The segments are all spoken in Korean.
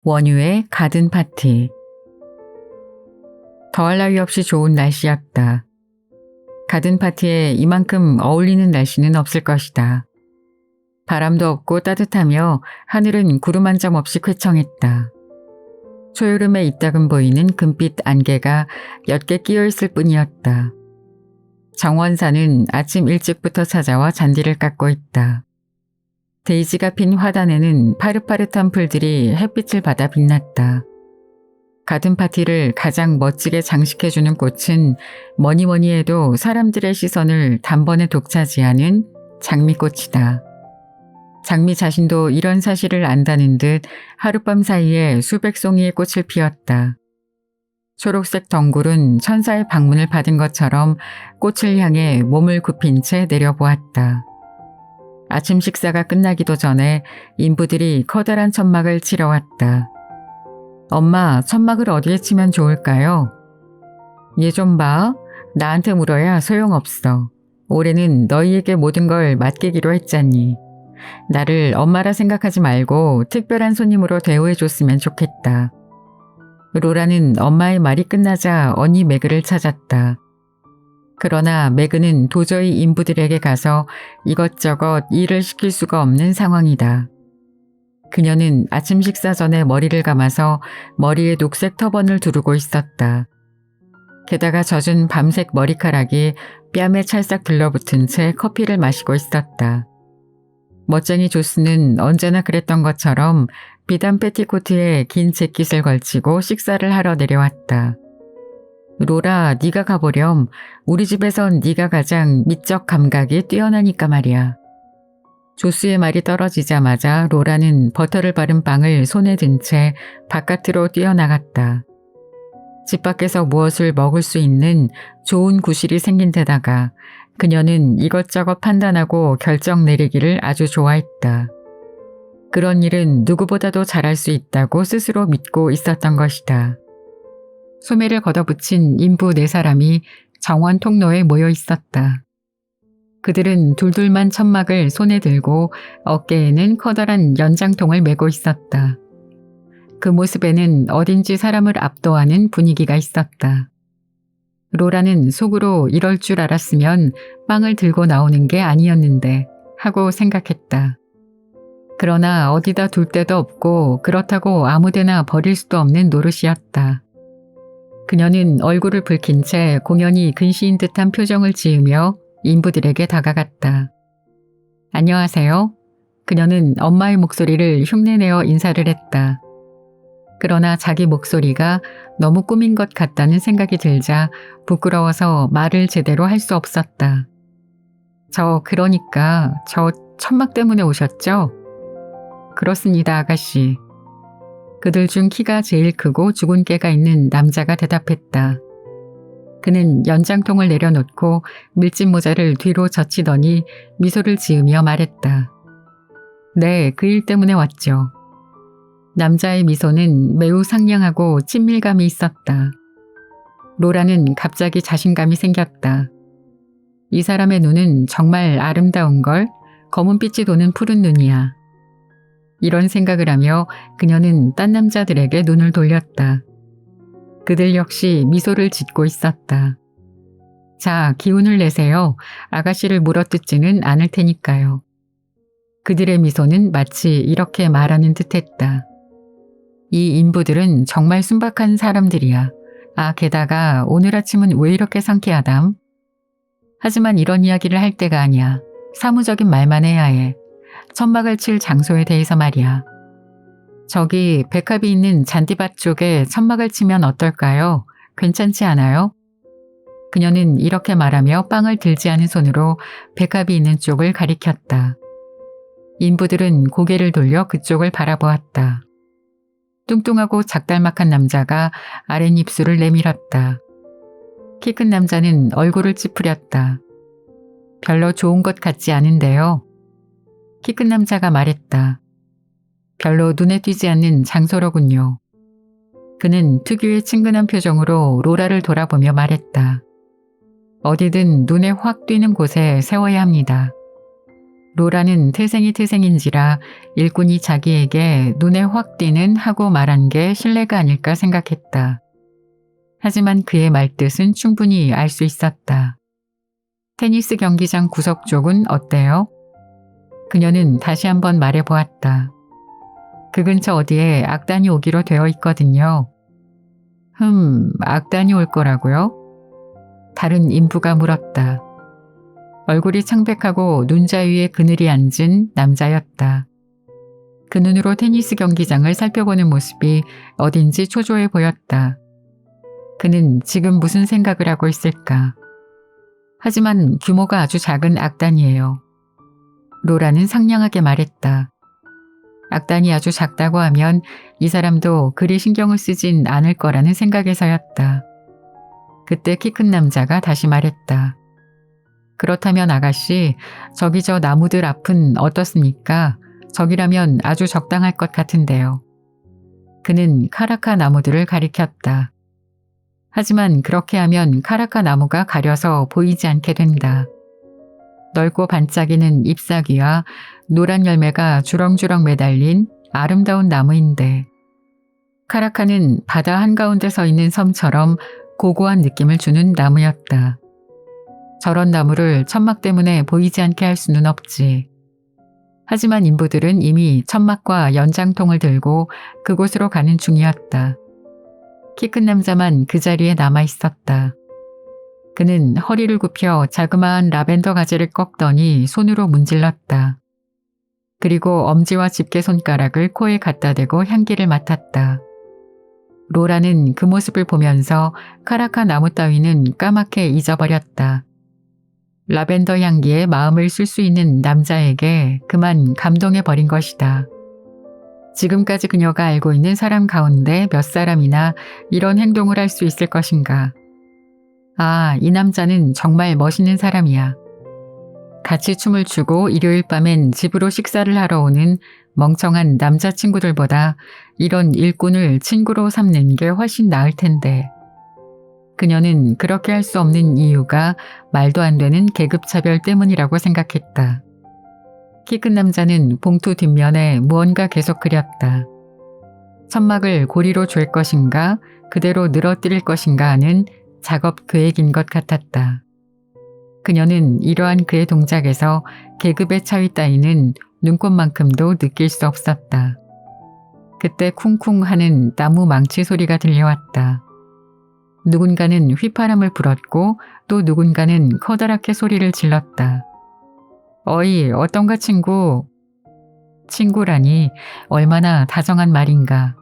원유의 가든 파티. 더할 나위 없이 좋은 날씨였다. 가든 파티에 이만큼 어울리는 날씨는 없을 것이다. 바람도 없고 따뜻하며 하늘은 구름 한 점 없이 쾌청했다. 초여름에 이따금 보이는 금빛 안개가 옅게 끼어 있을 뿐이었다. 정원사는 아침 일찍부터 찾아와 잔디를 깎고 있다. 데이지가 핀 화단에는 파릇파릇한 풀들이 햇빛을 받아 빛났다. 가든 파티를 가장 멋지게 장식해주는 꽃은 뭐니뭐니 해도 사람들의 시선을 단번에 독차지하는 장미꽃이다. 장미 자신도 이런 사실을 안다는 듯 하룻밤 사이에 수백 송이의 꽃을 피웠다. 초록색 덩굴은 천사의 방문을 받은 것처럼 꽃을 향해 몸을 굽힌 채 내려보았다. 아침 식사가 끝나기도 전에 인부들이 커다란 천막을 치러 왔다. 엄마, 천막을 어디에 치면 좋을까요? 얘 좀 봐. 나한테 물어야 소용없어. 올해는 너희에게 모든 걸 맡기기로 했잖니. 나를 엄마라 생각하지 말고 특별한 손님으로 대우해줬으면 좋겠다. 로라는 엄마의 말이 끝나자 언니 매그를 찾았다. 그러나 매그는 도저히 인부들에게 가서 이것저것 일을 시킬 수가 없는 상황이다. 그녀는 아침 식사 전에 머리를 감아서 머리에 녹색 터번을 두르고 있었다. 게다가 젖은 밤색 머리카락이 뺨에 찰싹 들러붙은 채 커피를 마시고 있었다. 멋쟁이 조스는 언제나 그랬던 것처럼 비단 패티코트에 긴 재킷을 걸치고 식사를 하러 내려왔다. 로라, 네가 가보렴. 우리 집에선 네가 가장 미적 감각이 뛰어나니까 말이야. 조스의 말이 떨어지자마자 로라는 버터를 바른 빵을 손에 든 채 바깥으로 뛰어나갔다. 집 밖에서 무엇을 먹을 수 있는 좋은 구실이 생긴 데다가 그녀는 이것저것 판단하고 결정 내리기를 아주 좋아했다. 그런 일은 누구보다도 잘할 수 있다고 스스로 믿고 있었던 것이다. 소매를 걷어붙인 인부 4사람이 정원 통로에 모여 있었다. 그들은 둘둘만 천막을 손에 들고 어깨에는 커다란 연장통을 메고 있었다. 그 모습에는 어딘지 사람을 압도하는 분위기가 있었다. 로라는 속으로 이럴 줄 알았으면 빵을 들고 나오는 게 아니었는데 하고 생각했다. 그러나 어디다 둘 데도 없고 그렇다고 아무데나 버릴 수도 없는 노릇이었다. 그녀는 얼굴을 붉힌 채 공연히 근시인 듯한 표정을 지으며 인부들에게 다가갔다. 안녕하세요. 그녀는 엄마의 목소리를 흉내내어 인사를 했다. 그러나 자기 목소리가 너무 꾸민 것 같다는 생각이 들자 부끄러워서 말을 제대로 할 수 없었다. 그러니까 저 천막 때문에 오셨죠? 그렇습니다, 아가씨. 그들 중 키가 제일 크고 죽은 깨가 있는 남자가 대답했다. 그는 연장통을 내려놓고 밀짚 모자를 뒤로 젖히더니 미소를 지으며 말했다. 네, 그 일 때문에 왔죠. 남자의 미소는 매우 상냥하고 친밀감이 있었다. 로라는 갑자기 자신감이 생겼다. 이 사람의 눈은 정말 아름다운걸, 검은빛이 도는 푸른 눈이야. 이런 생각을 하며 그녀는 딴 남자들에게 눈을 돌렸다. 그들 역시 미소를 짓고 있었다. 자, 기운을 내세요. 아가씨를 물어뜯지는 않을 테니까요. 그들의 미소는 마치 이렇게 말하는 듯했다. 이 인부들은 정말 순박한 사람들이야. 게다가 오늘 아침은 왜 이렇게 상쾌하담? 하지만 이런 이야기를 할 때가 아니야. 사무적인 말만 해야 해. 천막을 칠 장소에 대해서 말이야. 저기 백합이 있는 잔디밭 쪽에 천막을 치면 어떨까요? 괜찮지 않아요? 그녀는 이렇게 말하며 빵을 들지 않은 손으로 백합이 있는 쪽을 가리켰다. 인부들은 고개를 돌려 그쪽을 바라보았다. 뚱뚱하고 작달막한 남자가 아랫입술을 내밀었다. 키 큰 남자는 얼굴을 찌푸렸다. 별로 좋은 것 같지 않은데요. 키 큰 남자가 말했다. 별로 눈에 띄지 않는 장소로군요. 그는 특유의 친근한 표정으로 로라를 돌아보며 말했다. 어디든 눈에 확 띄는 곳에 세워야 합니다. 로라는 태생이 태생인지라 일꾼이 자기에게 눈에 확 띄는 하고 말한 게 신뢰가 아닐까 생각했다. 하지만 그의 말뜻은 충분히 알 수 있었다. 테니스 경기장 구석 쪽은 어때요? 그녀는 다시 한번 말해보았다. 그 근처 어디에 악단이 오기로 되어 있거든요. 악단이 올 거라고요? 다른 인부가 물었다. 얼굴이 창백하고 눈자 위에 그늘이 앉은 남자였다. 그 눈으로 테니스 경기장을 살펴보는 모습이 어딘지 초조해 보였다. 그는 지금 무슨 생각을 하고 있을까? 하지만 규모가 아주 작은 악단이에요. 로라는 상냥하게 말했다. 악단이 아주 작다고 하면 이 사람도 그리 신경을 쓰진 않을 거라는 생각에서였다. 그때 키 큰 남자가 다시 말했다. 그렇다면 아가씨, 저기 저 나무들 앞은 어떻습니까? 저기라면 아주 적당할 것 같은데요. 그는 카라카 나무들을 가리켰다. 하지만 그렇게 하면 카라카 나무가 가려서 보이지 않게 된다. 넓고 반짝이는 잎사귀와 노란 열매가 주렁주렁 매달린 아름다운 나무인데 카라카는 바다 한가운데 서 있는 섬처럼 고고한 느낌을 주는 나무였다. 저런 나무를 천막 때문에 보이지 않게 할 수는 없지. 하지만 인부들은 이미 천막과 연장통을 들고 그곳으로 가는 중이었다. 키 큰 남자만 그 자리에 남아 있었다. 그는 허리를 굽혀 자그마한 라벤더 가지를 꺾더니 손으로 문질렀다. 그리고 엄지와 집게손가락을 코에 갖다 대고 향기를 맡았다. 로라는 그 모습을 보면서 카라카 나무 따위는 까맣게 잊어버렸다. 라벤더 향기에 마음을 쓸 수 있는 남자에게 그만 감동해버린 것이다. 지금까지 그녀가 알고 있는 사람 가운데 몇 사람이나 이런 행동을 할 수 있을 것인가. 아, 이 남자는 정말 멋있는 사람이야. 같이 춤을 추고 일요일 밤엔 집으로 식사를 하러 오는 멍청한 남자친구들보다 이런 일꾼을 친구로 삼는 게 훨씬 나을 텐데. 그녀는 그렇게 할 수 없는 이유가 말도 안 되는 계급차별 때문이라고 생각했다. 키 큰 남자는 봉투 뒷면에 무언가 계속 그렸다. 천막을 고리로 줄 것인가 그대로 늘어뜨릴 것인가 하는 작업 계획인 것 같았다. 그녀는 이러한 그의 동작에서 계급의 차이 따위는 눈꽃만큼도 느낄 수 없었다. 그때 쿵쿵 하는 나무 망치 소리가 들려왔다. 누군가는 휘파람을 불었고 또 누군가는 커다랗게 소리를 질렀다. 어이, 어떤가 친구? 친구라니 얼마나 다정한 말인가.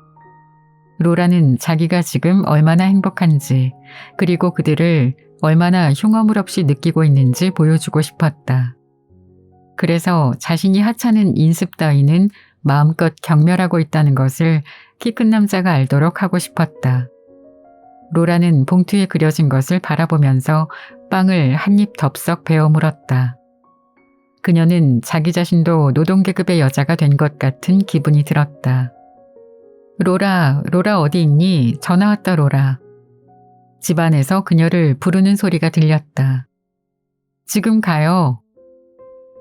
로라는 자기가 지금 얼마나 행복한지 그리고 그들을 얼마나 흉어물 없이 느끼고 있는지 보여주고 싶었다. 그래서 자신이 하찮은 인습 따위는 마음껏 경멸하고 있다는 것을 키 큰 남자가 알도록 하고 싶었다. 로라는 봉투에 그려진 것을 바라보면서 빵을 한 입 덥석 베어 물었다. 그녀는 자기 자신도 노동계급의 여자가 된 것 같은 기분이 들었다. 로라 어디 있니? 전화 왔다 로라. 집안에서 그녀를 부르는 소리가 들렸다. 지금 가요.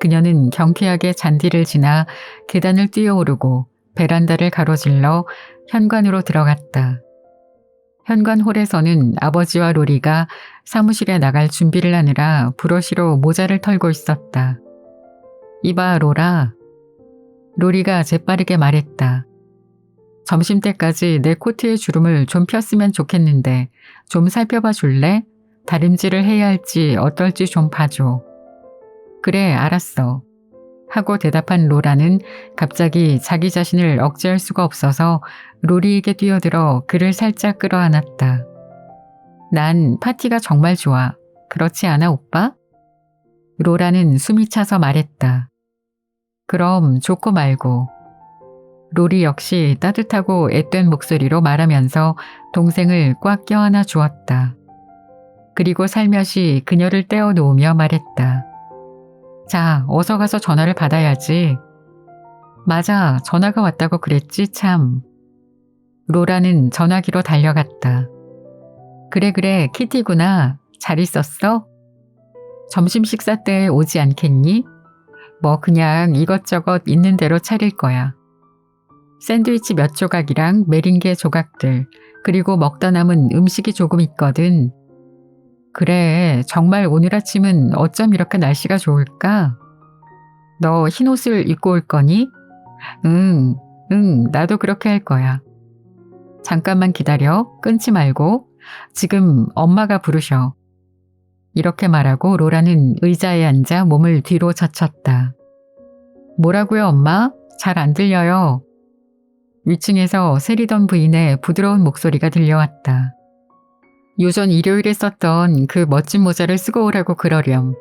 그녀는 경쾌하게 잔디를 지나 계단을 뛰어오르고 베란다를 가로질러 현관으로 들어갔다. 현관홀에서는 아버지와 로리가 사무실에 나갈 준비를 하느라 브러쉬로 모자를 털고 있었다. 이봐 로라. 로리가 재빠르게 말했다. 점심때까지 내 코트의 주름을 좀 폈으면 좋겠는데 좀 살펴봐 줄래? 다림질을 해야 할지 어떨지 좀 봐줘. 그래, 알았어. 하고 대답한 로라는 갑자기 자기 자신을 억제할 수가 없어서 로리에게 뛰어들어 그를 살짝 끌어안았다. 난 파티가 정말 좋아. 그렇지 않아, 오빠? 로라는 숨이 차서 말했다. 그럼 좋고 말고. 로리 역시 따뜻하고 앳된 목소리로 말하면서 동생을 꽉 껴안아 주었다. 그리고 살며시 그녀를 떼어 놓으며 말했다. 자, 어서 가서 전화를 받아야지. 맞아, 전화가 왔다고 그랬지 참. 로라는 전화기로 달려갔다. 그래, 키티구나. 잘 있었어? 점심 식사 때 오지 않겠니? 뭐 그냥 이것저것 있는 대로 차릴 거야. 샌드위치 몇 조각이랑 메린게 조각들, 그리고 먹다 남은 음식이 조금 있거든. 그래, 정말 오늘 아침은 어쩜 이렇게 날씨가 좋을까? 너 흰 옷을 입고 올 거니? 응, 나도 그렇게 할 거야. 잠깐만 기다려, 끊지 말고. 지금 엄마가 부르셔. 이렇게 말하고 로라는 의자에 앉아 몸을 뒤로 젖혔다. 뭐라고요, 엄마? 잘 안 들려요. 위층에서 세리던 부인의 부드러운 목소리가 들려왔다. 요전 일요일에 썼던 그 멋진 모자를 쓰고 오라고 그러렴.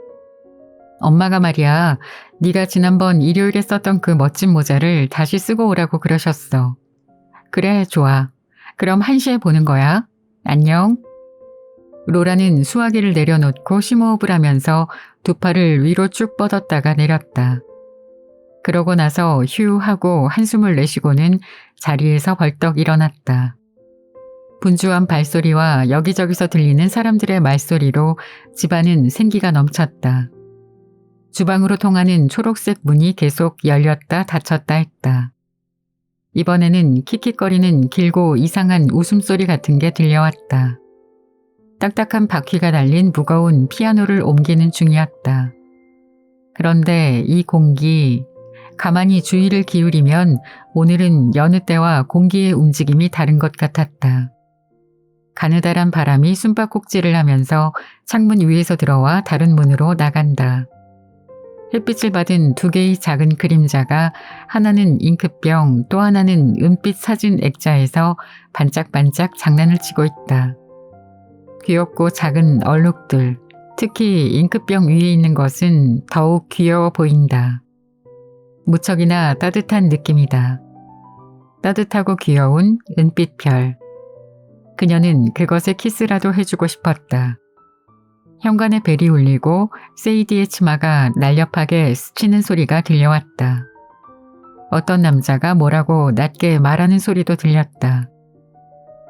엄마가 말이야, 네가 지난번 일요일에 썼던 그 멋진 모자를 다시 쓰고 오라고 그러셨어. 그래, 좋아. 그럼 1시에 보는 거야. 안녕. 로라는 수화기를 내려놓고 심호흡을 하면서 두 팔을 위로 쭉 뻗었다가 내렸다. 그러고 나서 휴 하고 한숨을 내쉬고는 자리에서 벌떡 일어났다. 분주한 발소리와 여기저기서 들리는 사람들의 말소리로 집안은 생기가 넘쳤다. 주방으로 통하는 초록색 문이 계속 열렸다 닫혔다 했다. 이번에는 킥킥거리는 길고 이상한 웃음소리 같은 게 들려왔다. 딱딱한 바퀴가 달린 무거운 피아노를 옮기는 중이었다. 그런데 이 공기, 가만히 주의를 기울이면 오늘은 여느 때와 공기의 움직임이 다른 것 같았다. 가느다란 바람이 숨바꼭질을 하면서 창문 위에서 들어와 다른 문으로 나간다. 햇빛을 받은 두 개의 작은 그림자가 하나는 잉크병 또 하나는 은빛 사진 액자에서 반짝반짝 장난을 치고 있다. 귀엽고 작은 얼룩들, 특히 잉크병 위에 있는 것은 더욱 귀여워 보인다. 무척이나 따뜻한 느낌이다. 따뜻하고 귀여운 은빛 별. 그녀는 그것에 키스라도 해주고 싶었다. 현관에 벨이 울리고 세이디의 치마가 날렵하게 스치는 소리가 들려왔다. 어떤 남자가 뭐라고 낮게 말하는 소리도 들렸다.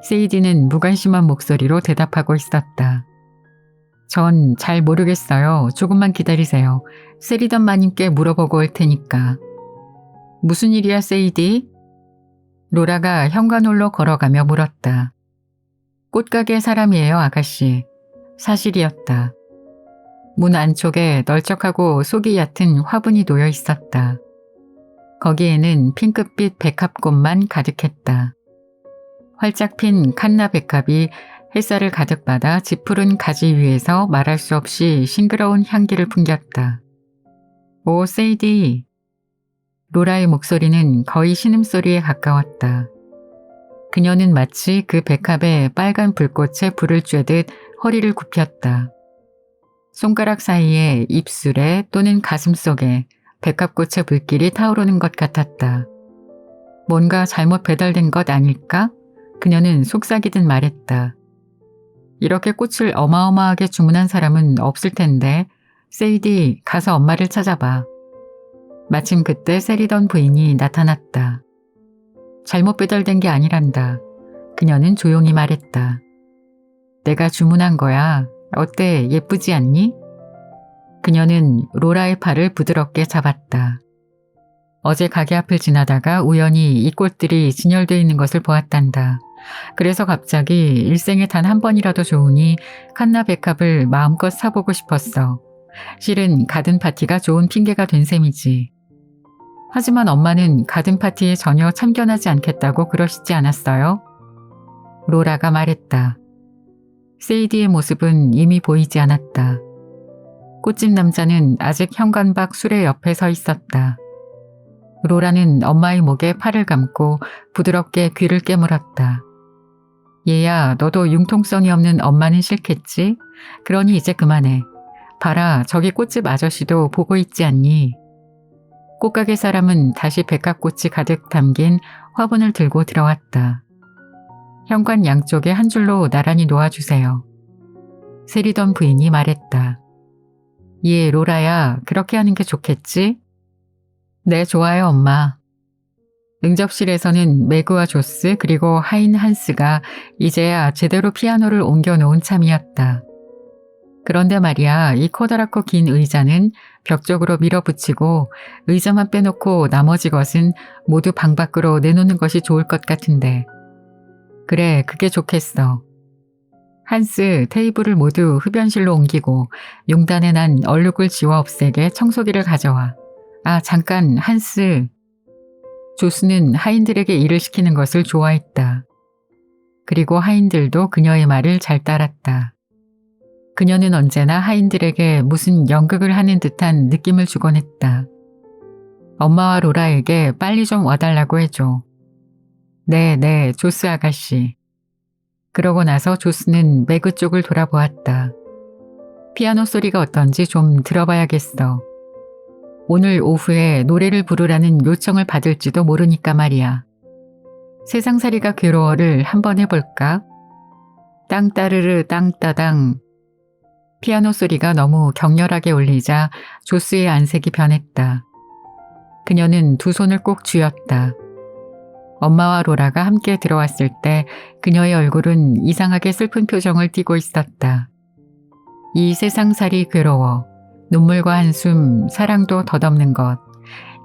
세이디는 무관심한 목소리로 대답하고 있었다. 전 잘 모르겠어요. 조금만 기다리세요. 세리던 마님께 물어보고 올 테니까. 무슨 일이야, 세이디? 로라가 현관홀로 걸어가며 물었다. 꽃가게 사람이에요, 아가씨. 사실이었다. 문 안쪽에 널쩍하고 속이 얕은 화분이 놓여 있었다. 거기에는 핑크빛 백합꽃만 가득했다. 활짝 핀 칸나 백합이 햇살을 가득 받아 지푸른 가지 위에서 말할 수 없이 싱그러운 향기를 풍겼다. 오, 세이디. 로라의 목소리는 거의 신음소리에 가까웠다. 그녀는 마치 그 백합의 빨간 불꽃에 불을 쬐듯 허리를 굽혔다. 손가락 사이에 입술에 또는 가슴 속에 백합꽃의 불길이 타오르는 것 같았다. 뭔가 잘못 배달된 것 아닐까? 그녀는 속삭이듯 말했다. 이렇게 꽃을 어마어마하게 주문한 사람은 없을 텐데 세이디 가서 엄마를 찾아봐. 마침 그때 세리던 부인이 나타났다. 잘못 배달된 게 아니란다. 그녀는 조용히 말했다. 내가 주문한 거야. 어때? 예쁘지 않니? 그녀는 로라의 팔을 부드럽게 잡았다. 어제 가게 앞을 지나다가 우연히 이 꽃들이 진열되어 있는 것을 보았단다. 그래서 갑자기 일생에 단 한 번이라도 좋으니 칸나 백합을 마음껏 사보고 싶었어. 실은 가든 파티가 좋은 핑계가 된 셈이지. 하지만 엄마는 가든 파티에 전혀 참견하지 않겠다고 그러시지 않았어요? 로라가 말했다. 세이디의 모습은 이미 보이지 않았다. 꽃집 남자는 아직 현관 밖 수레 옆에 서 있었다. 로라는 엄마의 목에 팔을 감고 부드럽게 귀를 깨물었다. 얘야, 너도 융통성이 없는 엄마는 싫겠지? 그러니 이제 그만해. 봐라, 저기 꽃집 아저씨도 보고 있지 않니? 꽃가게 사람은 다시 백합꽃이 가득 담긴 화분을 들고 들어왔다. 현관 양쪽에 한 줄로 나란히 놓아주세요. 세리던 부인이 말했다. 예, 로라야, 그렇게 하는 게 좋겠지? 네, 좋아요, 엄마. 응접실에서는 매그와 조스 그리고 하인 한스가 이제야 제대로 피아노를 옮겨놓은 참이었다. 그런데 말이야, 이 커다랗고 긴 의자는 벽 쪽으로 밀어붙이고 의자만 빼놓고 나머지 것은 모두 방 밖으로 내놓는 것이 좋을 것 같은데. 그래, 그게 좋겠어. 한스, 테이블을 모두 흡연실로 옮기고 용단에 난 얼룩을 지워 없애게 청소기를 가져와. 아, 잠깐, 한스. 조스는 하인들에게 일을 시키는 것을 좋아했다. 그리고 하인들도 그녀의 말을 잘 따랐다. 그녀는 언제나 하인들에게 무슨 연극을 하는 듯한 느낌을 주곤 했다. 엄마와 로라에게 빨리 좀 와달라고 해줘. 네, 조스 아가씨. 그러고 나서 조스는 매그 쪽을 돌아보았다. 피아노 소리가 어떤지 좀 들어봐야겠어. 오늘 오후에 노래를 부르라는 요청을 받을지도 모르니까 말이야. 세상살이가 괴로워를 한번 해볼까? 땅따르르 땅따당. 피아노 소리가 너무 격렬하게 울리자 조스의 안색이 변했다. 그녀는 두 손을 꼭 쥐었다. 엄마와 로라가 함께 들어왔을 때 그녀의 얼굴은 이상하게 슬픈 표정을 띠고 있었다. 이 세상살이 괴로워. 눈물과 한숨, 사랑도 덧없는 것.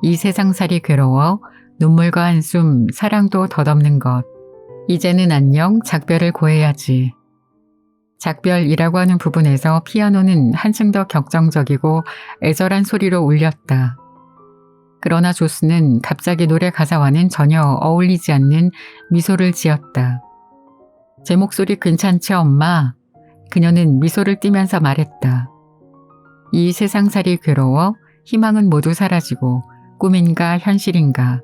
이 세상살이 괴로워. 눈물과 한숨, 사랑도 덧없는 것. 이제는 안녕, 작별을 고해야지. 작별이라고 하는 부분에서 피아노는 한층 더 격정적이고 애절한 소리로 울렸다. 그러나 조스는 갑자기 노래 가사와는 전혀 어울리지 않는 미소를 지었다. 제 목소리 괜찮지, 엄마? 그녀는 미소를 띠면서 말했다. 이 세상살이 괴로워 희망은 모두 사라지고 꿈인가 현실인가.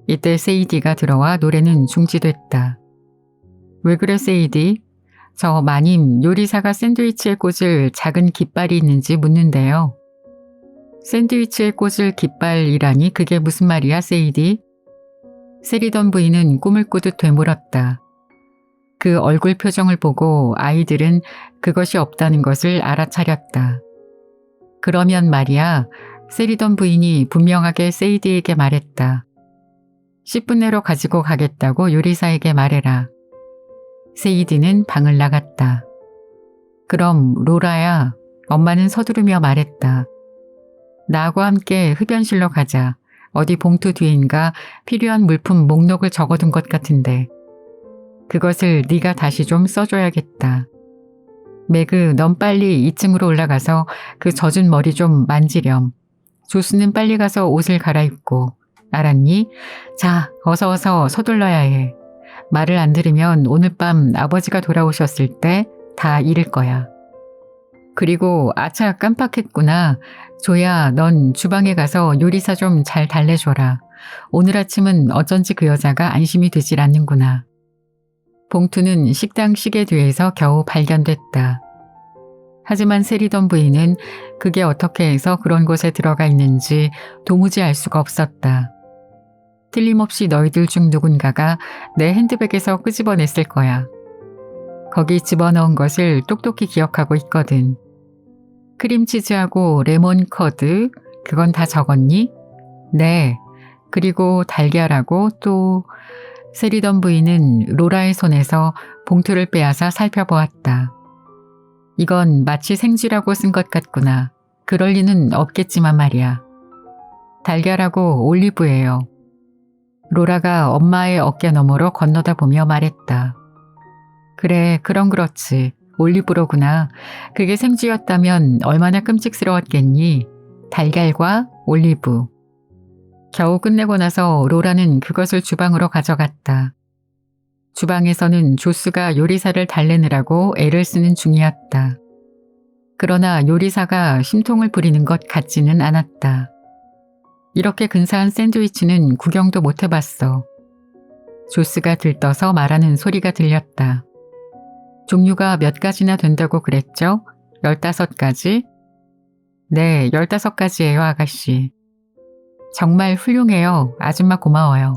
이때 세이디가 들어와 노래는 중지됐다. 왜 그래 세이디? 저 마님 요리사가 샌드위치에 꽂을 작은 깃발이 있는지 묻는데요. 샌드위치에 꽂을 깃발이라니 그게 무슨 말이야 세이디? 세리던 부인은 꿈을 꾸듯 되물었다. 그 얼굴 표정을 보고 아이들은 그것이 없다는 것을 알아차렸다. 그러면 말이야, 세리던 부인이 분명하게 세이디에게 말했다. 10분 내로 가지고 가겠다고 요리사에게 말해라. 세이디는 방을 나갔다. 그럼 로라야, 엄마는 서두르며 말했다. 나하고 함께 흡연실로 가자. 어디 봉투 뒤인가 필요한 물품 목록을 적어둔 것 같은데. 그것을 네가 다시 좀 써줘야겠다. 매그, 넌 빨리 2층으로 올라가서 그 젖은 머리 좀 만지렴. 조스는 빨리 가서 옷을 갈아입고. 알았니? 자, 어서 서둘러야 해. 말을 안 들으면 오늘 밤 아버지가 돌아오셨을 때 다 잃을 거야. 그리고 아차 깜빡했구나. 조야, 넌 주방에 가서 요리사 좀 잘 달래줘라. 오늘 아침은 어쩐지 그 여자가 안심이 되질 않는구나. 봉투는 식당 시계 뒤에서 겨우 발견됐다. 하지만 세리던 부인은 그게 어떻게 해서 그런 곳에 들어가 있는지 도무지 알 수가 없었다. 틀림없이 너희들 중 누군가가 내 핸드백에서 끄집어냈을 거야. 거기 집어넣은 것을 똑똑히 기억하고 있거든. 크림치즈하고 레몬 커드, 그건 다 적었니? 네. 그리고 달걀하고 또... 세리던 부인은 로라의 손에서 봉투를 빼앗아 살펴보았다. 이건 마치 생쥐라고 쓴 것 같구나. 그럴 리는 없겠지만 말이야. 달걀하고 올리브예요. 로라가 엄마의 어깨 너머로 건너다 보며 말했다. 그래, 그럼 그렇지. 올리브로구나. 그게 생쥐였다면 얼마나 끔찍스러웠겠니? 달걀과 올리브. 겨우 끝내고 나서 로라는 그것을 주방으로 가져갔다. 주방에서는 조스가 요리사를 달래느라고 애를 쓰는 중이었다. 그러나 요리사가 심통을 부리는 것 같지는 않았다. 이렇게 근사한 샌드위치는 구경도 못 해봤어. 조스가 들떠서 말하는 소리가 들렸다. 종류가 몇 가지나 된다고 그랬죠? 15가지? 네, 15가지예요, 아가씨. 정말 훌륭해요. 아줌마 고마워요.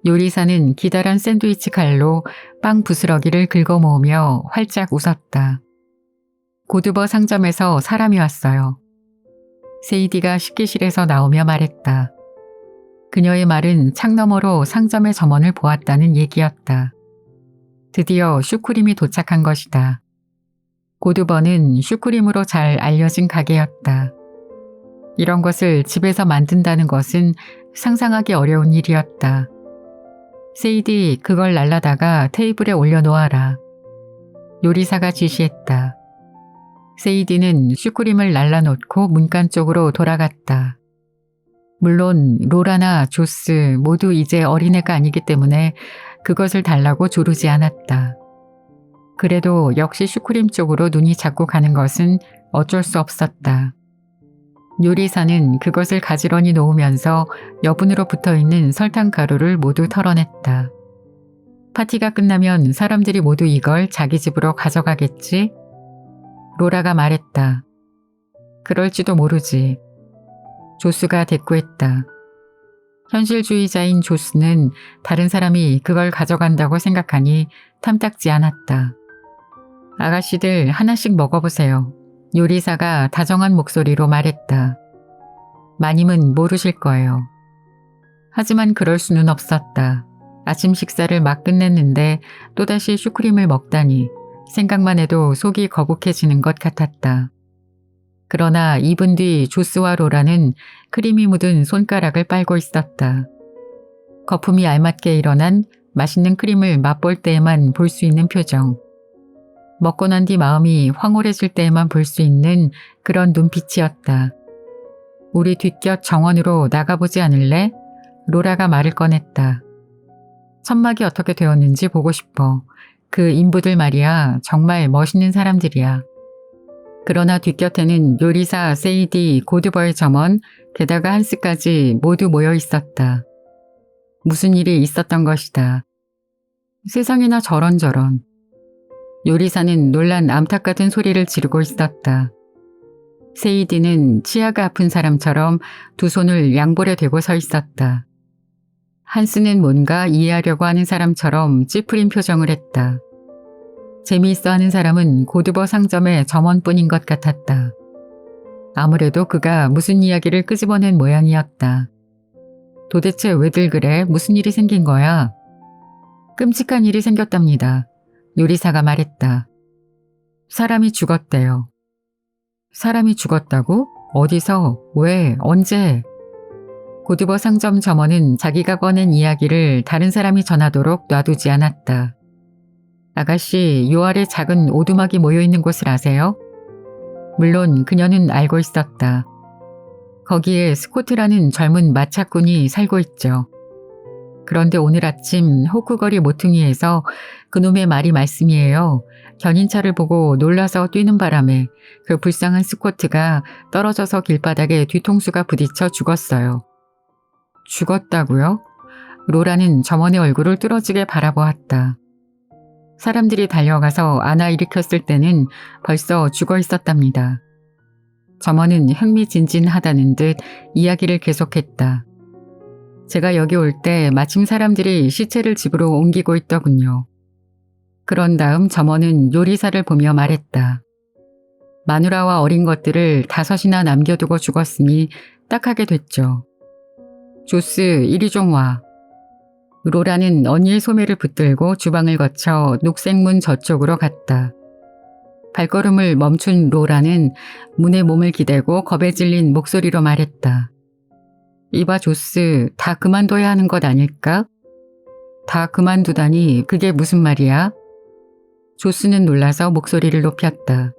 요리사는 기다란 샌드위치 칼로 빵 부스러기를 긁어모으며 활짝 웃었다. 고드버 상점에서 사람이 왔어요. 세이디가 식기실에서 나오며 말했다. 그녀의 말은 창너머로 상점의 점원을 보았다는 얘기였다. 드디어 슈크림이 도착한 것이다. 고두버는 슈크림으로 잘 알려진 가게였다. 이런 것을 집에서 만든다는 것은 상상하기 어려운 일이었다. 세이디, 그걸 날라다가 테이블에 올려놓아라. 요리사가 지시했다. 세이디는 슈크림을 날라놓고 문간 쪽으로 돌아갔다. 물론 로라나 조스 모두 이제 어린애가 아니기 때문에 그것을 달라고 조르지 않았다. 그래도 역시 슈크림 쪽으로 눈이 자꾸 가는 것은 어쩔 수 없었다. 요리사는 그것을 가지런히 놓으면서 여분으로 붙어있는 설탕 가루를 모두 털어냈다. 파티가 끝나면 사람들이 모두 이걸 자기 집으로 가져가겠지? 로라가 말했다. 그럴지도 모르지. 조스가 대꾸했다. 현실주의자인 조스는 다른 사람이 그걸 가져간다고 생각하니 탐탁지 않았다. 아가씨들 하나씩 먹어보세요. 요리사가 다정한 목소리로 말했다. 마님은 모르실 거예요. 하지만 그럴 수는 없었다. 아침 식사를 막 끝냈는데 또다시 슈크림을 먹다니 생각만 해도 속이 거북해지는 것 같았다. 그러나 2분 뒤 조스와 로라는 크림이 묻은 손가락을 빨고 있었다. 거품이 알맞게 일어난 맛있는 크림을 맛볼 때에만 볼 수 있는 표정. 먹고 난 뒤 마음이 황홀해질 때에만 볼 수 있는 그런 눈빛이었다. 우리 뒷곁 정원으로 나가보지 않을래? 로라가 말을 꺼냈다. 천막이 어떻게 되었는지 보고 싶어. 그 인부들 말이야 정말 멋있는 사람들이야. 그러나 뒷곁에는 요리사, 세이디, 고드버의 점원, 게다가 한스까지 모두 모여 있었다. 무슨 일이 있었던 것이다. 세상에나 저런저런. 요리사는 놀란 암탉 같은 소리를 지르고 있었다. 세이디는 치아가 아픈 사람처럼 두 손을 양볼에 대고 서 있었다. 한스는 뭔가 이해하려고 하는 사람처럼 찌푸린 표정을 했다. 재미있어 하는 사람은 고드버 상점의 점원뿐인 것 같았다. 아무래도 그가 무슨 이야기를 끄집어낸 모양이었다. 도대체 왜들 그래? 무슨 일이 생긴 거야? 끔찍한 일이 생겼답니다. 요리사가 말했다. 사람이 죽었대요. 사람이 죽었다고? 어디서? 왜? 언제? 고드버 상점 점원은 자기가 꺼낸 이야기를 다른 사람이 전하도록 놔두지 않았다. 아가씨, 요 아래 작은 오두막이 모여있는 곳을 아세요? 물론 그녀는 알고 있었다. 거기에 스코트라는 젊은 마차꾼이 살고 있죠. 그런데 오늘 아침 호크거리 모퉁이에서 그놈의 말이 말씀이에요. 견인차를 보고 놀라서 뛰는 바람에 그 불쌍한 스코트가 떨어져서 길바닥에 뒤통수가 부딪혀 죽었어요. 죽었다고요? 로라는 점원의 얼굴을 뚫어지게 바라보았다. 사람들이 달려가서 안아 일으켰을 때는 벌써 죽어 있었답니다. 점원은 흥미진진하다는 듯 이야기를 계속했다. 제가 여기 올 때 마침 사람들이 시체를 집으로 옮기고 있더군요. 그런 다음 점원은 요리사를 보며 말했다. 마누라와 어린 것들을 5이나 남겨두고 죽었으니 딱하게 됐죠. 조스, 이리 좀 와. 로라는 언니의 소매를 붙들고 주방을 거쳐 녹색문 저쪽으로 갔다. 발걸음을 멈춘 로라는 문에 몸을 기대고 겁에 질린 목소리로 말했다. 이봐 조스, 다 그만둬야 하는 것 아닐까? 다 그만두다니 그게 무슨 말이야? 조스는 놀라서 목소리를 높였다.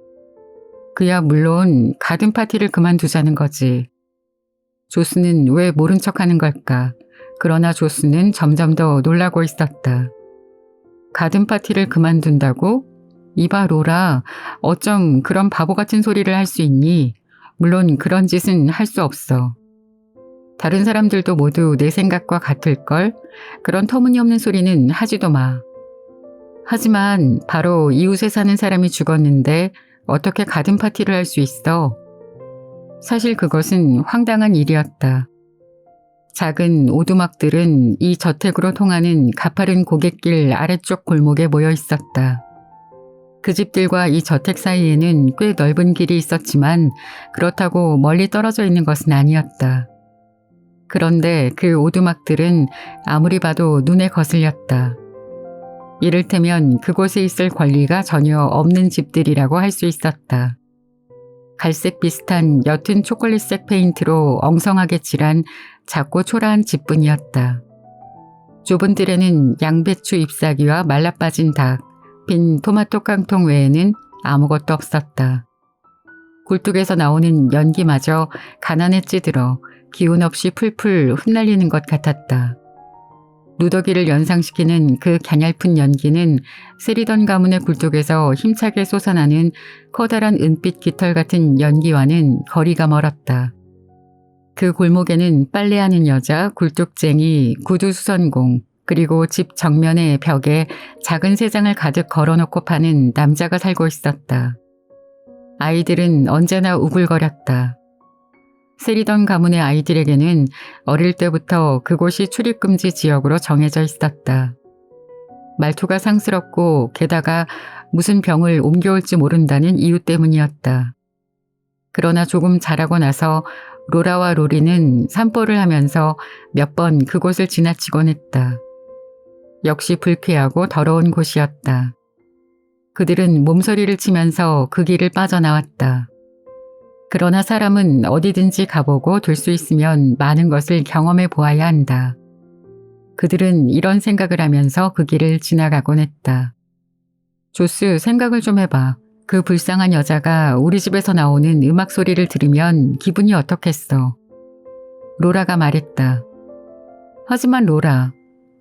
그야 물론 가든 파티를 그만두자는 거지. 조스는 왜 모른 척하는 걸까? 그러나 조스는 점점 더 놀라고 있었다. 가든 파티를 그만둔다고? 이봐 로라, 어쩜 그런 바보 같은 소리를 할 수 있니? 물론 그런 짓은 할 수 없어. 다른 사람들도 모두 내 생각과 같을걸? 그런 터무니없는 소리는 하지도 마. 하지만 바로 이웃에 사는 사람이 죽었는데 어떻게 가든 파티를 할 수 있어? 사실 그것은 황당한 일이었다. 작은 오두막들은 이 저택으로 통하는 가파른 고갯길 아래쪽 골목에 모여 있었다. 그 집들과 이 저택 사이에는 꽤 넓은 길이 있었지만 그렇다고 멀리 떨어져 있는 것은 아니었다. 그런데 그 오두막들은 아무리 봐도 눈에 거슬렸다. 이를테면 그곳에 있을 권리가 전혀 없는 집들이라고 할 수 있었다. 갈색 비슷한 옅은 초콜릿색 페인트로 엉성하게 칠한 작고 초라한 집뿐이었다. 좁은 들에는 양배추 잎사귀와 말라빠진 닭, 빈 토마토 깡통 외에는 아무것도 없었다. 굴뚝에서 나오는 연기마저 가난에 찌들어 기운 없이 풀풀 흩날리는 것 같았다. 누더기를 연상시키는 그 갸냘픈 연기는 세리던 가문의 굴뚝에서 힘차게 솟아나는 커다란 은빛 깃털 같은 연기와는 거리가 멀었다. 그 골목에는 빨래하는 여자, 굴뚝쟁이, 구두수선공, 그리고 집 정면의 벽에 작은 새장을 가득 걸어놓고 파는 남자가 살고 있었다. 아이들은 언제나 우글거렸다. 세리던 가문의 아이들에게는 어릴 때부터 그곳이 출입금지 지역으로 정해져 있었다. 말투가 상스럽고 게다가 무슨 병을 옮겨올지 모른다는 이유 때문이었다. 그러나 조금 자라고 나서 로라와 로리는 산보를 하면서 몇 번 그곳을 지나치곤 했다. 역시 불쾌하고 더러운 곳이었다. 그들은 몸서리를 치면서 그 길을 빠져나왔다. 그러나 사람은 어디든지 가보고 될 수 있으면 많은 것을 경험해 보아야 한다. 그들은 이런 생각을 하면서 그 길을 지나가곤 했다. 조스, 생각을 좀 해봐. 그 불쌍한 여자가 우리 집에서 나오는 음악 소리를 들으면 기분이 어떻겠어? 로라가 말했다. 하지만 로라,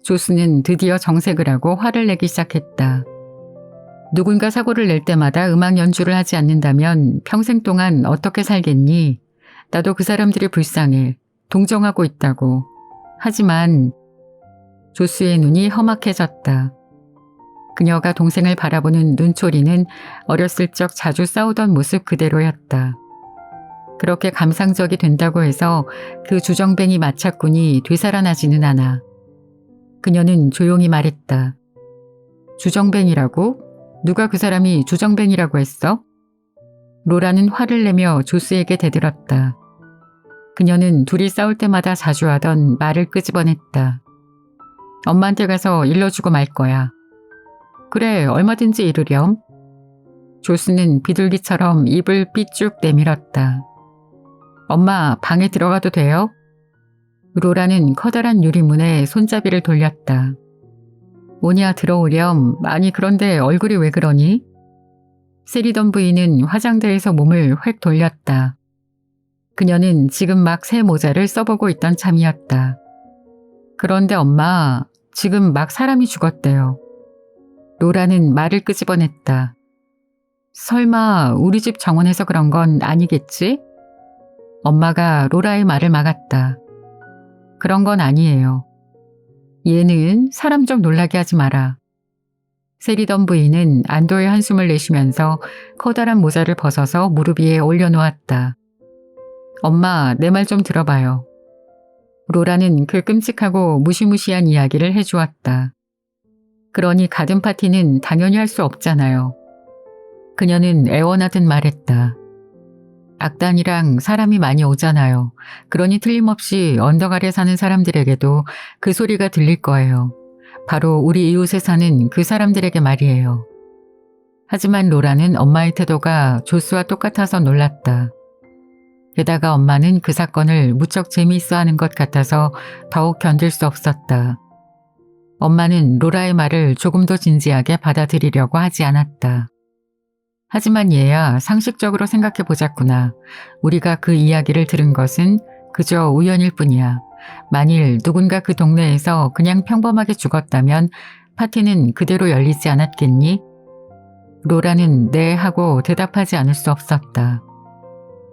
조스는 드디어 정색을 하고 화를 내기 시작했다. 누군가 사고를 낼 때마다 음악 연주를 하지 않는다면 평생 동안 어떻게 살겠니? 나도 그 사람들이 불쌍해. 동정하고 있다고. 하지만 조스의 눈이 험악해졌다. 그녀가 동생을 바라보는 눈초리는 어렸을 적 자주 싸우던 모습 그대로였다. 그렇게 감상적이 된다고 해서 그 주정뱅이 마차꾼이 되살아나지는 않아. 그녀는 조용히 말했다. 주정뱅이라고? 누가 그 사람이 주정뱅이라고 했어? 로라는 화를 내며 조스에게 대들었다. 그녀는 둘이 싸울 때마다 자주 하던 말을 끄집어냈다. 엄마한테 가서 일러주고 말 거야. 그래, 얼마든지 이르렴. 조스는 비둘기처럼 입을 삐쭉 내밀었다. 엄마, 방에 들어가도 돼요? 로라는 커다란 유리문에 손잡이를 돌렸다. 뭐냐, 들어오렴. 아니, 그런데 얼굴이 왜 그러니? 세리던 부인은 화장대에서 몸을 획 돌렸다. 그녀는 지금 막 새 모자를 써보고 있던 참이었다. 그런데 엄마, 지금 막 사람이 죽었대요. 로라는 말을 끄집어냈다. 설마 우리 집 정원에서 그런 건 아니겠지? 엄마가 로라의 말을 막았다. 그런 건 아니에요. 얘는 사람 좀 놀라게 하지 마라. 세리던 부인은 안도의 한숨을 내쉬면서 커다란 모자를 벗어서 무릎 위에 올려놓았다. 엄마, 내 말 좀 들어봐요. 로라는 그 끔찍하고 무시무시한 이야기를 해주었다. 그러니 가든 파티는 당연히 할 수 없잖아요. 그녀는 애원하듯 말했다. 악단이랑 사람이 많이 오잖아요. 그러니 틀림없이 언덕 아래 사는 사람들에게도 그 소리가 들릴 거예요. 바로 우리 이웃에 사는 그 사람들에게 말이에요. 하지만 로라는 엄마의 태도가 조스와 똑같아서 놀랐다. 게다가 엄마는 그 사건을 무척 재미있어하는 것 같아서 더욱 견딜 수 없었다. 엄마는 로라의 말을 조금 더 진지하게 받아들이려고 하지 않았다. 하지만 얘야, 상식적으로 생각해 보자꾸나. 우리가 그 이야기를 들은 것은 그저 우연일 뿐이야. 만일 누군가 그 동네에서 그냥 평범하게 죽었다면 파티는 그대로 열리지 않았겠니? 로라는 네 하고 대답하지 않을 수 없었다.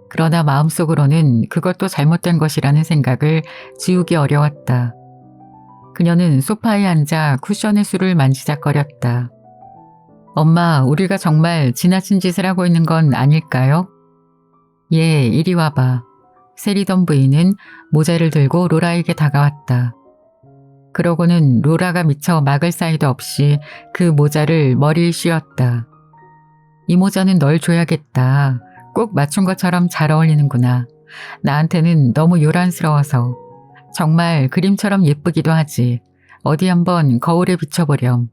그러나 마음속으로는 그것도 잘못된 것이라는 생각을 지우기 어려웠다. 그녀는 소파에 앉아 쿠션의 술을 만지작거렸다. 엄마, 우리가 정말 지나친 짓을 하고 있는 건 아닐까요? 예, 이리 와봐. 세리던 부인은 모자를 들고 로라에게 다가왔다. 그러고는 로라가 미처 막을 사이도 없이 그 모자를 머리에 씌웠다. 이 모자는 널 줘야겠다. 꼭 맞춘 것처럼 잘 어울리는구나. 나한테는 너무 요란스러워서. 정말 그림처럼 예쁘기도 하지. 어디 한번 거울에 비춰보렴.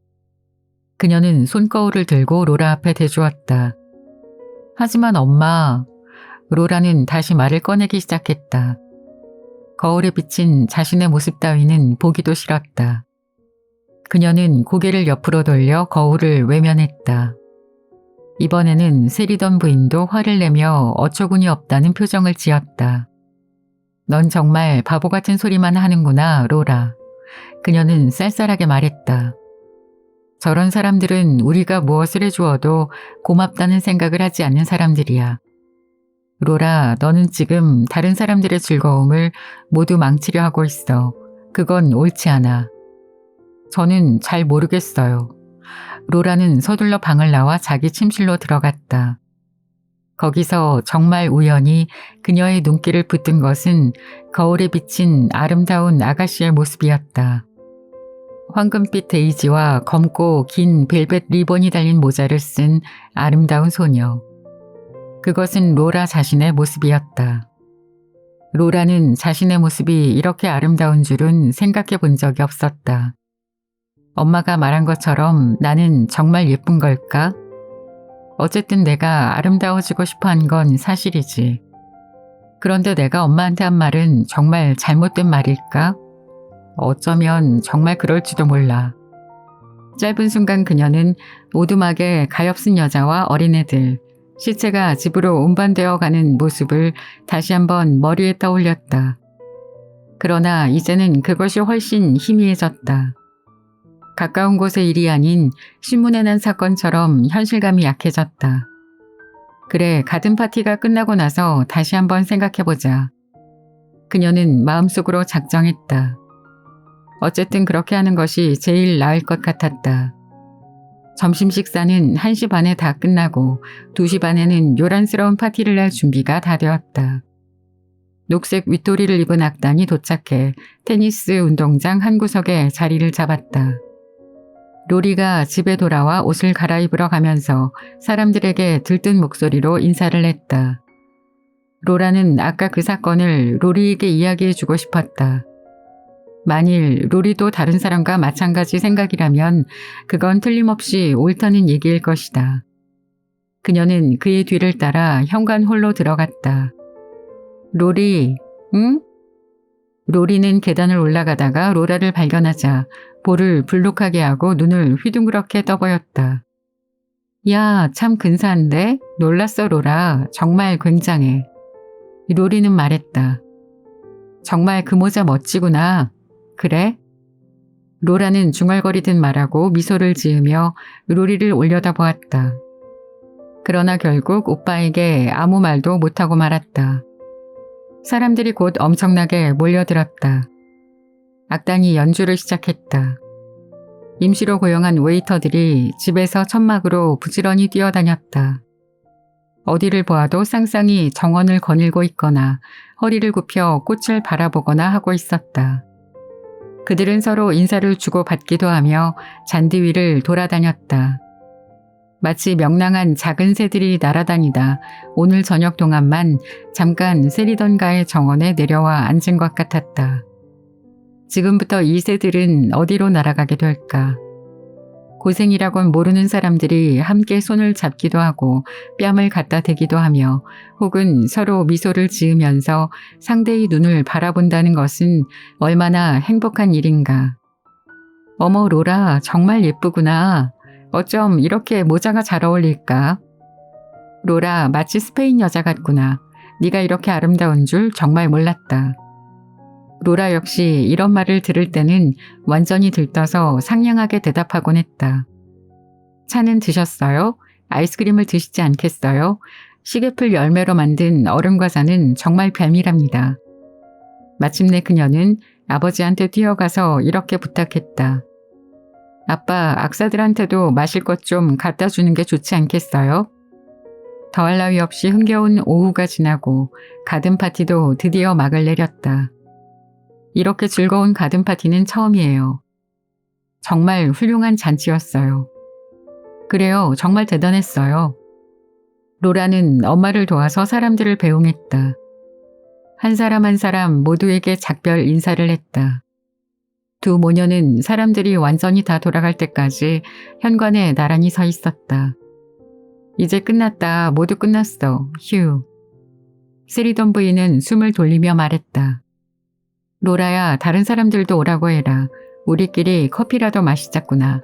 그녀는 손거울을 들고 로라 앞에 대주었다. 하지만 엄마, 로라는 다시 말을 꺼내기 시작했다. 거울에 비친 자신의 모습 따위는 보기도 싫었다. 그녀는 고개를 옆으로 돌려 거울을 외면했다. 이번에는 세리던 부인도 화를 내며 어처구니 없다는 표정을 지었다. 넌 정말 바보 같은 소리만 하는구나, 로라. 그녀는 쌀쌀하게 말했다. 저런 사람들은 우리가 무엇을 해주어도 고맙다는 생각을 하지 않는 사람들이야. 로라, 너는 지금 다른 사람들의 즐거움을 모두 망치려 하고 있어. 그건 옳지 않아. 저는 잘 모르겠어요. 로라는 서둘러 방을 나와 자기 침실로 들어갔다. 거기서 정말 우연히 그녀의 눈길을 붙든 것은 거울에 비친 아름다운 아가씨의 모습이었다. 황금빛 데이지와 검고 긴 벨벳 리본이 달린 모자를 쓴 아름다운 소녀. 그것은 로라 자신의 모습이었다. 로라는 자신의 모습이 이렇게 아름다운 줄은 생각해 본 적이 없었다. 엄마가 말한 것처럼 나는 정말 예쁜 걸까? 어쨌든 내가 아름다워지고 싶어 한 건 사실이지. 그런데 내가 엄마한테 한 말은 정말 잘못된 말일까? 어쩌면 정말 그럴지도 몰라. 짧은 순간 그녀는 오두막에 가엾은 여자와 어린애들, 시체가 집으로 운반되어 가는 모습을 다시 한번 머리에 떠올렸다. 그러나 이제는 그것이 훨씬 희미해졌다. 가까운 곳의 일이 아닌 신문에 난 사건처럼 현실감이 약해졌다. 그래, 가든 파티가 끝나고 나서 다시 한번 생각해보자. 그녀는 마음속으로 작정했다. 어쨌든 그렇게 하는 것이 제일 나을 것 같았다. 점심 식사는 1시 반에 다 끝나고 2시 반에는 요란스러운 파티를 할 준비가 다 되었다. 녹색 윗도리를 입은 악단이 도착해 테니스 운동장 한 구석에 자리를 잡았다. 로리가 집에 돌아와 옷을 갈아입으러 가면서 사람들에게 들뜬 목소리로 인사를 했다. 로라는 아까 그 사건을 로리에게 이야기해주고 싶었다. 만일 로리도 다른 사람과 마찬가지 생각이라면 그건 틀림없이 옳다는 얘기일 것이다. 그녀는 그의 뒤를 따라 현관홀로 들어갔다. 로리, 응? 로리는 계단을 올라가다가 로라를 발견하자 볼을 불룩하게 하고 눈을 휘둥그렇게 떠보였다. 야, 참 근사한데? 놀랐어, 로라. 정말 굉장해. 로리는 말했다. 정말 그 모자 멋지구나. 그래? 로라는 중얼거리듯 말하고 미소를 지으며 로리를 올려다보았다. 그러나 결국 오빠에게 아무 말도 못하고 말았다. 사람들이 곧 엄청나게 몰려들었다. 악단이 연주를 시작했다. 임시로 고용한 웨이터들이 집에서 천막으로 부지런히 뛰어다녔다. 어디를 보아도 쌍쌍이 정원을 거닐고 있거나 허리를 굽혀 꽃을 바라보거나 하고 있었다. 그들은 서로 인사를 주고받기도 하며 잔디 위를 돌아다녔다. 마치 명랑한 작은 새들이 날아다니다 오늘 저녁 동안만 잠깐 세리던가의 정원에 내려와 앉은 것 같았다. 지금부터 이 새들은 어디로 날아가게 될까? 고생이라곤 모르는 사람들이 함께 손을 잡기도 하고 뺨을 갖다 대기도 하며 혹은 서로 미소를 지으면서 상대의 눈을 바라본다는 것은 얼마나 행복한 일인가. 어머, 로라, 정말 예쁘구나. 어쩜 이렇게 모자가 잘 어울릴까? 로라, 마치 스페인 여자 같구나. 네가 이렇게 아름다운 줄 정말 몰랐다. 로라 역시 이런 말을 들을 때는 완전히 들떠서 상냥하게 대답하곤 했다. 차는 드셨어요? 아이스크림을 드시지 않겠어요? 시계풀 열매로 만든 얼음과자는 정말 별미랍니다. 마침내 그녀는 아버지한테 뛰어가서 이렇게 부탁했다. 아빠, 악사들한테도 마실 것 좀 갖다 주는 게 좋지 않겠어요? 더할 나위 없이 흥겨운 오후가 지나고 가든 파티도 드디어 막을 내렸다. 이렇게 즐거운 가든 파티는 처음이에요. 정말 훌륭한 잔치였어요. 그래요, 정말 대단했어요. 로라는 엄마를 도와서 사람들을 배웅했다. 한 사람 한 사람 모두에게 작별 인사를 했다. 두 모녀는 사람들이 완전히 다 돌아갈 때까지 현관에 나란히 서 있었다. 이제 끝났다. 모두 끝났어. 휴. 세리던 부인은 숨을 돌리며 말했다. 로라야, 다른 사람들도 오라고 해라. 우리끼리 커피라도 마시자꾸나.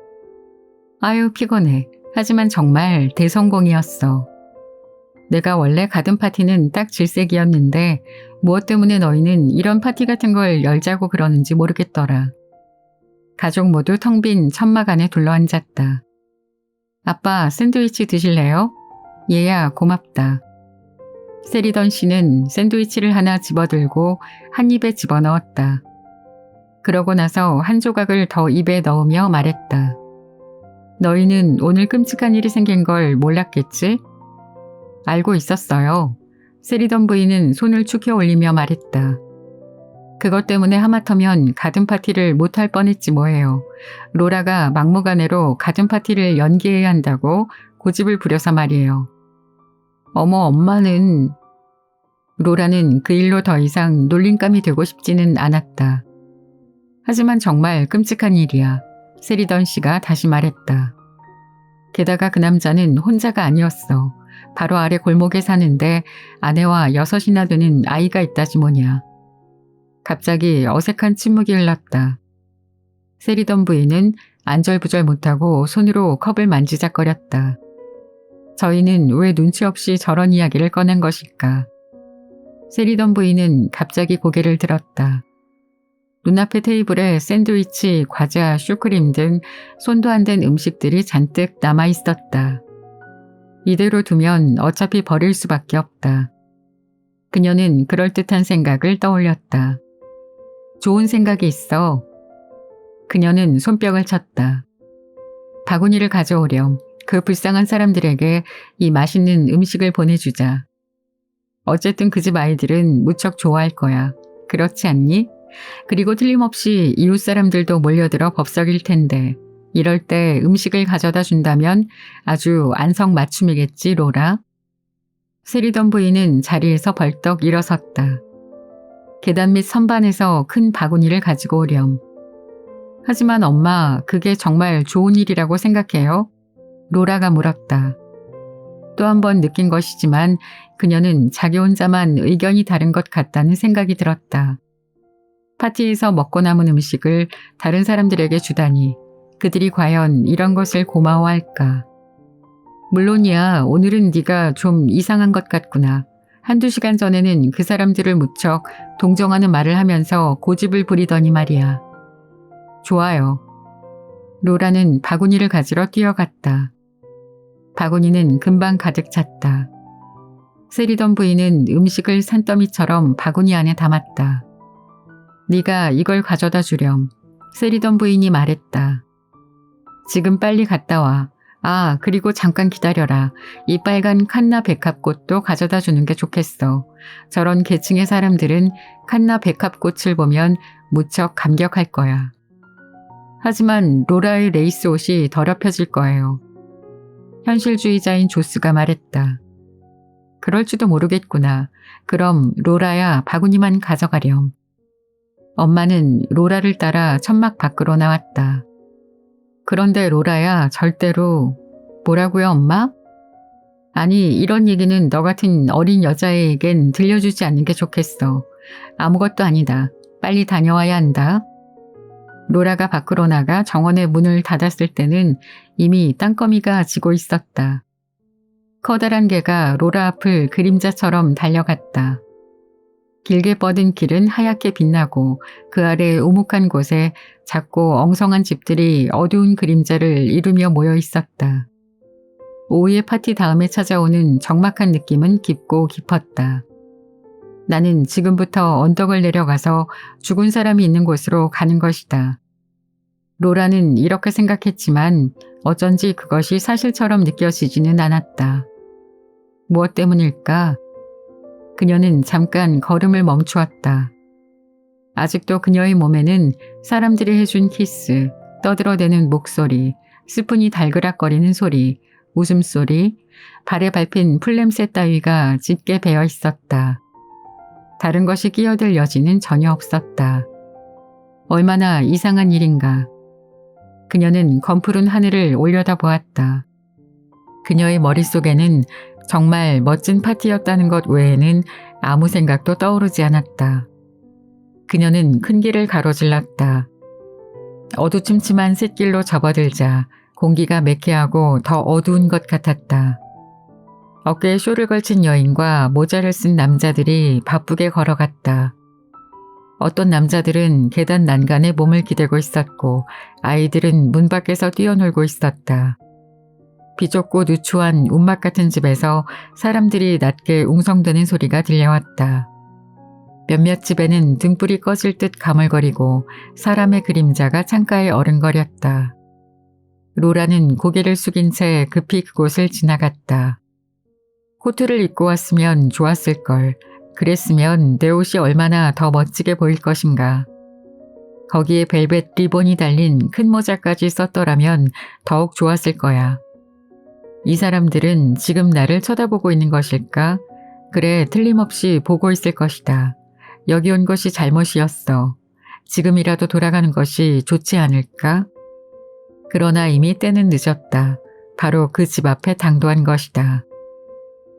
아유, 피곤해. 하지만 정말 대성공이었어. 내가 원래 가든 파티는 딱 질색이었는데 무엇 때문에 너희는 이런 파티 같은 걸 열자고 그러는지 모르겠더라. 가족 모두 텅 빈 천막 안에 둘러앉았다. 아빠, 샌드위치 드실래요? 얘야, 고맙다. 세리던 씨는 샌드위치를 하나 집어들고 한 입에 집어넣었다. 그러고 나서 한 조각을 더 입에 넣으며 말했다. 너희는 오늘 끔찍한 일이 생긴 걸 몰랐겠지? 알고 있었어요. 세리던 부인은 손을 축혀 올리며 말했다. 그것 때문에 하마터면 가든 파티를 못할 뻔했지 뭐예요. 로라가 막무가내로 가든 파티를 연기해야 한다고 고집을 부려서 말이에요. 어머, 엄마는... 로라는 그 일로 더 이상 놀림감이 되고 싶지는 않았다. 하지만 정말 끔찍한 일이야. 세리던 씨가 다시 말했다. 게다가 그 남자는 혼자가 아니었어. 바로 아래 골목에 사는데 아내와 6이나 되는 아이가 있다지 뭐냐. 갑자기 어색한 침묵이 흘렀다. 세리던 부인은 안절부절 못하고 손으로 컵을 만지작거렸다. 저희는 왜 눈치 없이 저런 이야기를 꺼낸 것일까? 세리던 부인은 갑자기 고개를 들었다. 눈앞의 테이블에 샌드위치, 과자, 슈크림 등 손도 안 댄 음식들이 잔뜩 남아 있었다. 이대로 두면 어차피 버릴 수밖에 없다. 그녀는 그럴듯한 생각을 떠올렸다. 좋은 생각이 있어. 그녀는 손뼉을 쳤다. 바구니를 가져오렴. 그 불쌍한 사람들에게 이 맛있는 음식을 보내주자. 어쨌든 그 집 아이들은 무척 좋아할 거야. 그렇지 않니? 그리고 틀림없이 이웃 사람들도 몰려들어 법석일 텐데 이럴 때 음식을 가져다 준다면 아주 안성맞춤이겠지, 로라? 세리던 부인은 자리에서 벌떡 일어섰다. 계단 밑 선반에서 큰 바구니를 가지고 오렴. 하지만 엄마, 그게 정말 좋은 일이라고 생각해요? 로라가 물었다. 또 한 번 느낀 것이지만 그녀는 자기 혼자만 의견이 다른 것 같다는 생각이 들었다. 파티에서 먹고 남은 음식을 다른 사람들에게 주다니 그들이 과연 이런 것을 고마워할까? 물론이야, 오늘은 네가 좀 이상한 것 같구나. 한두 시간 전에는 그 사람들을 무척 동정하는 말을 하면서 고집을 부리더니 말이야. 좋아요. 로라는 바구니를 가지러 뛰어갔다. 바구니는 금방 가득 찼다. 세리던 부인은 음식을 산더미처럼 바구니 안에 담았다. 네가 이걸 가져다 주렴. 세리던 부인이 말했다. 지금 빨리 갔다 와. 아, 그리고 잠깐 기다려라. 이 빨간 칸나 백합꽃도 가져다 주는 게 좋겠어. 저런 계층의 사람들은 칸나 백합꽃을 보면 무척 감격할 거야. 하지만 로라의 레이스 옷이 더럽혀질 거예요. 현실주의자인 조스가 말했다. 그럴지도 모르겠구나. 그럼 로라야, 바구니만 가져가렴. 엄마는 로라를 따라 천막 밖으로 나왔다. 그런데 로라야, 절대로... 뭐라고요, 엄마? 아니, 이런 얘기는 너 같은 어린 여자애에겐 들려주지 않는 게 좋겠어. 아무것도 아니다. 빨리 다녀와야 한다. 로라가 밖으로 나가 정원의 문을 닫았을 때는 이미 땅거미가 지고 있었다. 커다란 개가 로라 앞을 그림자처럼 달려갔다. 길게 뻗은 길은 하얗게 빛나고 그 아래 오목한 곳에 작고 엉성한 집들이 어두운 그림자를 이루며 모여 있었다. 오후의 파티 다음에 찾아오는 적막한 느낌은 깊고 깊었다. 나는 지금부터 언덕을 내려가서 죽은 사람이 있는 곳으로 가는 것이다. 로라는 이렇게 생각했지만 어쩐지 그것이 사실처럼 느껴지지는 않았다. 무엇 때문일까? 그녀는 잠깐 걸음을 멈추었다. 아직도 그녀의 몸에는 사람들이 해준 키스, 떠들어대는 목소리, 스푼이 달그락거리는 소리, 웃음소리, 발에 밟힌 풀냄새 따위가 짙게 배어 있었다. 다른 것이 끼어들 여지는 전혀 없었다. 얼마나 이상한 일인가. 그녀는 검푸른 하늘을 올려다보았다. 그녀의 머릿속에는 정말 멋진 파티였다는 것 외에는 아무 생각도 떠오르지 않았다. 그녀는 큰 길을 가로질렀다. 어두침침한 샛길로 접어들자 공기가 매캐하고 더 어두운 것 같았다. 어깨에 쇼를 걸친 여인과 모자를 쓴 남자들이 바쁘게 걸어갔다. 어떤 남자들은 계단 난간에 몸을 기대고 있었고 아이들은 문 밖에서 뛰어놀고 있었다. 비좁고 누추한 움막 같은 집에서 사람들이 낮게 웅성대는 소리가 들려왔다. 몇몇 집에는 등불이 꺼질 듯 가물거리고 사람의 그림자가 창가에 어른거렸다. 로라는 고개를 숙인 채 급히 그곳을 지나갔다. 코트를 입고 왔으면 좋았을걸. 그랬으면 내 옷이 얼마나 더 멋지게 보일 것인가. 거기에 벨벳 리본이 달린 큰 모자까지 썼더라면 더욱 좋았을 거야. 이 사람들은 지금 나를 쳐다보고 있는 것일까? 그래, 틀림없이 보고 있을 것이다. 여기 온 것이 잘못이었어. 지금이라도 돌아가는 것이 좋지 않을까? 그러나 이미 때는 늦었다. 바로 그 집 앞에 당도한 것이다.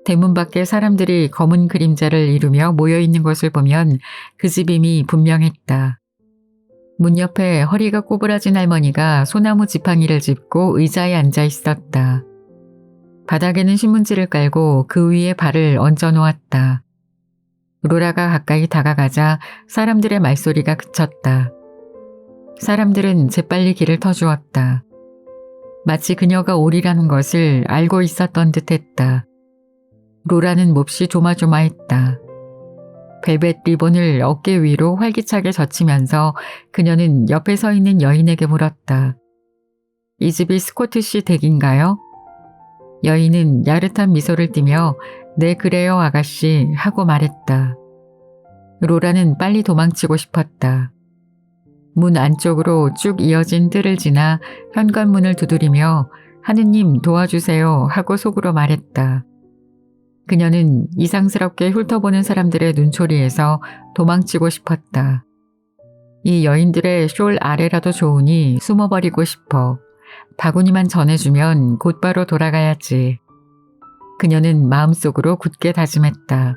대문 밖에 사람들이 검은 그림자를 이루며 모여있는 것을 보면 그 집 이미 분명했다. 문 옆에 허리가 꼬부라진 할머니가 소나무 지팡이를 짚고 의자에 앉아 있었다. 바닥에는 신문지를 깔고 그 위에 발을 얹어 놓았다. 로라가 가까이 다가가자 사람들의 말소리가 그쳤다. 사람들은 재빨리 길을 터주었다. 마치 그녀가 오리라는 것을 알고 있었던 듯했다. 로라는 몹시 조마조마했다. 벨벳 리본을 어깨 위로 활기차게 젖히면서 그녀는 옆에 서 있는 여인에게 물었다. 이 집이 스코트시 댁인가요? 여인은 야릇한 미소를 띠며 네 그래요 아가씨 하고 말했다. 로라는 빨리 도망치고 싶었다. 문 안쪽으로 쭉 이어진 뜰을 지나 현관문을 두드리며 하느님 도와주세요 하고 속으로 말했다. 그녀는 이상스럽게 훑어보는 사람들의 눈초리에서 도망치고 싶었다. 이 여인들의 숄 아래라도 좋으니 숨어버리고 싶어. 바구니만 전해주면 곧바로 돌아가야지. 그녀는 마음속으로 굳게 다짐했다.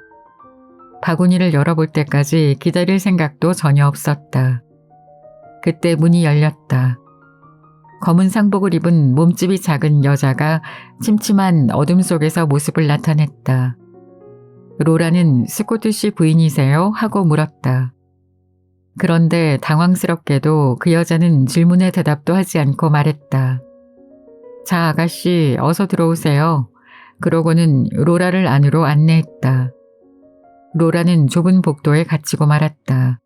바구니를 열어볼 때까지 기다릴 생각도 전혀 없었다. 그때 문이 열렸다. 검은 상복을 입은 몸집이 작은 여자가 침침한 어둠 속에서 모습을 나타냈다. 로라는 스코트시 부인이세요? 하고 물었다. 그런데 당황스럽게도 그 여자는 질문에 대답도 하지 않고 말했다. 자, 아가씨, 어서 들어오세요. 그러고는 로라를 안으로 안내했다. 로라는 좁은 복도에 갇히고 말았다.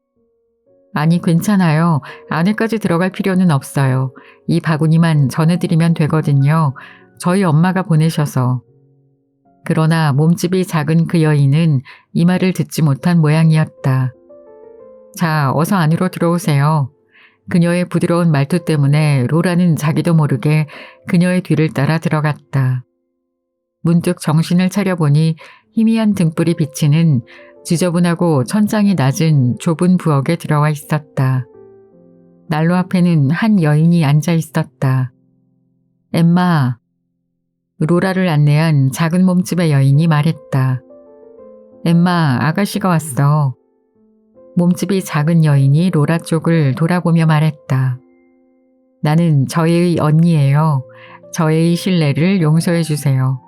아니, 괜찮아요. 안에까지 들어갈 필요는 없어요. 이 바구니만 전해드리면 되거든요. 저희 엄마가 보내셔서. 그러나 몸집이 작은 그 여인은 이 말을 듣지 못한 모양이었다. 자, 어서 안으로 들어오세요. 그녀의 부드러운 말투 때문에 로라는 자기도 모르게 그녀의 뒤를 따라 들어갔다. 문득 정신을 차려보니 희미한 등불이 비치는 지저분하고 천장이 낮은 좁은 부엌에 들어와 있었다. 난로 앞에는 한 여인이 앉아 있었다. 엠마. 로라를 안내한 작은 몸집의 여인이 말했다. 엠마, 아가씨가 왔어. 몸집이 작은 여인이 로라 쪽을 돌아보며 말했다. 나는 저의 언니예요. 저의 신뢰를 용서해 주세요.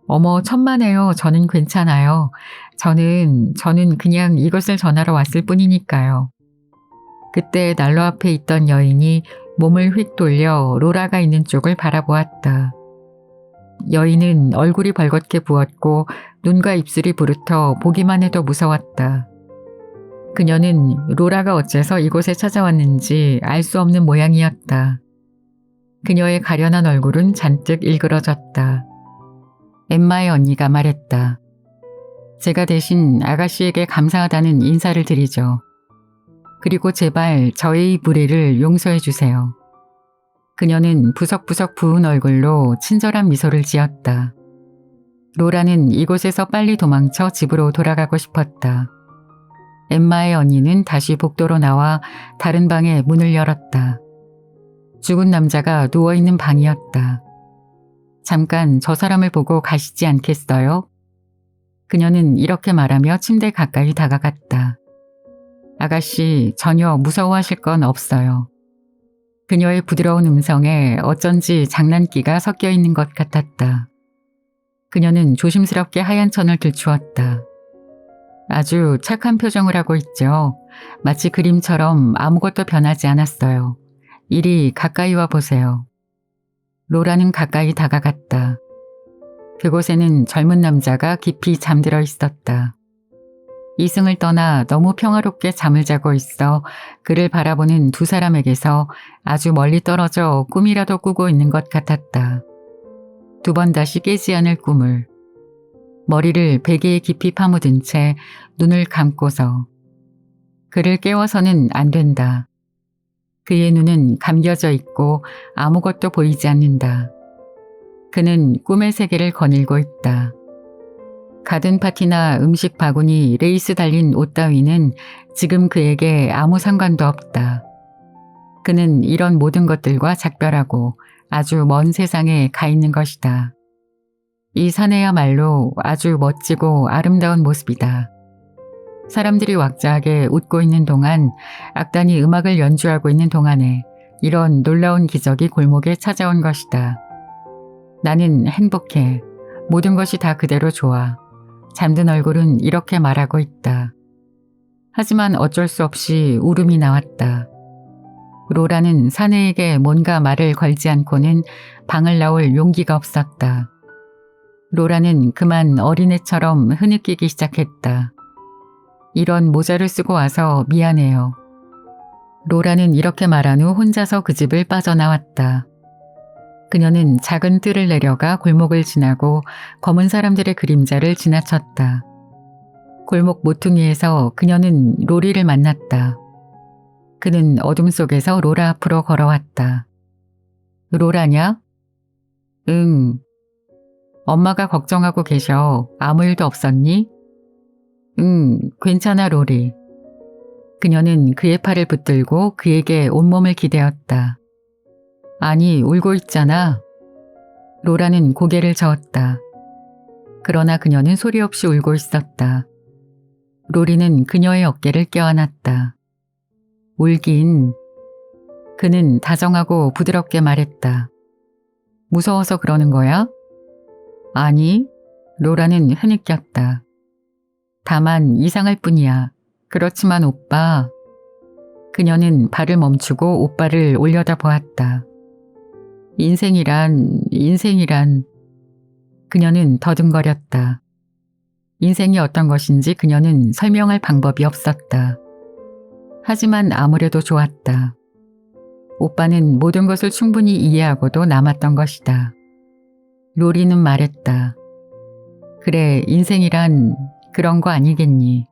어머, 천만에요. 저는 괜찮아요. 저는 그냥 이것을 전하러 왔을 뿐이니까요. 그때 난로 앞에 있던 여인이 몸을 휙 돌려 로라가 있는 쪽을 바라보았다. 여인은 얼굴이 벌겋게 부었고 눈과 입술이 부르터 보기만 해도 무서웠다. 그녀는 로라가 어째서 이곳에 찾아왔는지 알 수 없는 모양이었다. 그녀의 가련한 얼굴은 잔뜩 일그러졌다. 엠마의 언니가 말했다. 제가 대신 아가씨에게 감사하다는 인사를 드리죠. 그리고 제발 저의 무례를 용서해 주세요. 그녀는 부석부석 부은 얼굴로 친절한 미소를 지었다. 로라는 이곳에서 빨리 도망쳐 집으로 돌아가고 싶었다. 엠마의 언니는 다시 복도로 나와 다른 방의 문을 열었다. 죽은 남자가 누워있는 방이었다. 잠깐 저 사람을 보고 가시지 않겠어요? 그녀는 이렇게 말하며 침대 가까이 다가갔다. 아가씨, 전혀 무서워하실 건 없어요. 그녀의 부드러운 음성에 어쩐지 장난기가 섞여 있는 것 같았다. 그녀는 조심스럽게 하얀 천을 들추었다. 아주 착한 표정을 하고 있죠. 마치 그림처럼 아무것도 변하지 않았어요. 이리 가까이 와 보세요. 로라는 가까이 다가갔다. 그곳에는 젊은 남자가 깊이 잠들어 있었다. 이승을 떠나 너무 평화롭게 잠을 자고 있어 그를 바라보는 두 사람에게서 아주 멀리 떨어져 꿈이라도 꾸고 있는 것 같았다. 두 번 다시 깨지 않을 꿈을. 머리를 베개에 깊이 파묻은 채 눈을 감고서. 그를 깨워서는 안 된다. 그의 눈은 감겨져 있고 아무것도 보이지 않는다. 그는 꿈의 세계를 거닐고 있다. 가든 파티나 음식 바구니, 레이스 달린 옷 따위는 지금 그에게 아무 상관도 없다. 그는 이런 모든 것들과 작별하고 아주 먼 세상에 가 있는 것이다. 이 산에야말로 아주 멋지고 아름다운 모습이다. 사람들이 왁자하게 웃고 있는 동안, 악단이 음악을 연주하고 있는 동안에 이런 놀라운 기적이 골목에 찾아온 것이다. 나는 행복해. 모든 것이 다 그대로 좋아. 잠든 얼굴은 이렇게 말하고 있다. 하지만 어쩔 수 없이 울음이 나왔다. 로라는 사내에게 뭔가 말을 걸지 않고는 방을 나올 용기가 없었다. 로라는 그만 어린애처럼 흐느끼기 시작했다. 이런 모자를 쓰고 와서 미안해요. 로라는 이렇게 말한 후 혼자서 그 집을 빠져나왔다. 그녀는 작은 뜰을 내려가 골목을 지나고 검은 사람들의 그림자를 지나쳤다. 골목 모퉁이에서 그녀는 로리를 만났다. 그는 어둠 속에서 로라 앞으로 걸어왔다. 로라냐? 응. 엄마가 걱정하고 계셔. 아무 일도 없었니? 응, 괜찮아 로리. 그녀는 그의 팔을 붙들고 그에게 온몸을 기대었다. 아니, 울고 있잖아. 로라는 고개를 저었다. 그러나 그녀는 소리 없이 울고 있었다. 로리는 그녀의 어깨를 껴안았다. 울긴. 그는 다정하고 부드럽게 말했다. 무서워서 그러는 거야? 아니, 로라는 흐느꼈다. 다만 이상할 뿐이야. 그렇지만 오빠. 그녀는 발을 멈추고 오빠를 올려다보았다. 인생이란. 그녀는 더듬거렸다. 인생이 어떤 것인지 그녀는 설명할 방법이 없었다. 하지만 아무래도 좋았다. 오빠는 모든 것을 충분히 이해하고도 남았던 것이다. 로리는 말했다. 그래, 인생이란 그런 거 아니겠니?